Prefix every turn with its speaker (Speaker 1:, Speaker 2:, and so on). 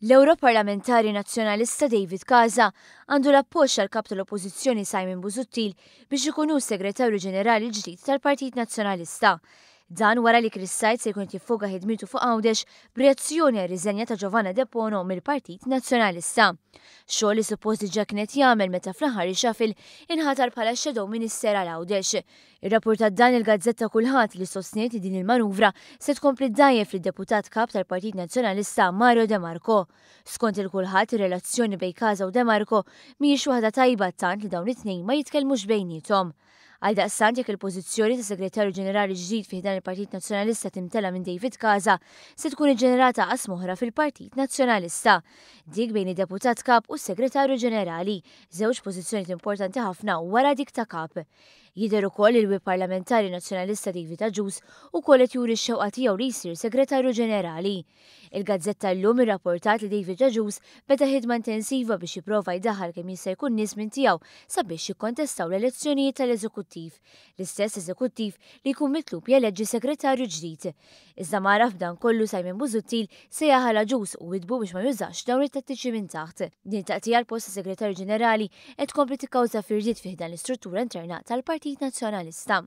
Speaker 1: L-Europarlamentari Nazzjonalista David Casa għandu l-appoġġ tal-kap tal-Oppożizzjoni Simon Busuttil biex ikunu segretarju ġenerali ġdid tal-Partit Nazzjonalista. Dan wara li Chris Sajt se jkun jiffoka ħidmitu fuq Għawdex b'reazzjoni għal riżenja ta' Giovanna De Bono mill-Partit Nazzjonalista. Xogħol li suppost diġà kienet jagħmel meta fl-aħħar ixafil inħatar bħala Shadow Minister għal Għawdex. Ir-rapportat dan il-Gazzetta Kulħadd li sostniet din il-manuvra se tkompli ddajjef lid-deputat kap tal-Partit Nazzjonalista Mario De Marco. Skont il-kulħadd ir-relazzjoni bejn Casa u De Marco mhijiex waħda tajba tant li dawn it-tnejn ma jitkellmux bejniethom. Għal daqstant jekk il-pożizzjoni ta' Segretarju Ġenerali ġdid fih dan il-Partit Nazzjonalista timtela minn David Casa se tkun iġġenerata qasm oħra fil-Partit Nazzjonalista. Dik bejn id-Deputat Kap u s-Segretarju Ġenerali, żewġ pożizzjonijiet importanti ħafna wara dik ta' Kap. Jidher ukoll il-Wib Parlamentari Nazzjonalista David Aġus ukoll qed juri x-xewqa tiegħu li jsir Segretarju Ġenerali. Il-Gazzetta llum irrapportat li David Aġus beda ħidma intensiva biex jipprova jdaħħal kemm jista' jkun nies minn tiegħu sabiex jikkontestaw l-elezzjonijiet tal-Eżekuttiv, l-istess Eżekuttiv li jkun mitlub jeleġġi segretarju ġdid. Iżda mara f'dan kollu Simon Busuttil se jaħal Aġus u widbu biex ma jużax dawn it-tattiċi minn taħt. Din taqtija l-post ta' Segretarju Ġenerali qed tkompli tikkawża firdiet fih dan l-istruttura interna tal-Partit Nazzjonalista.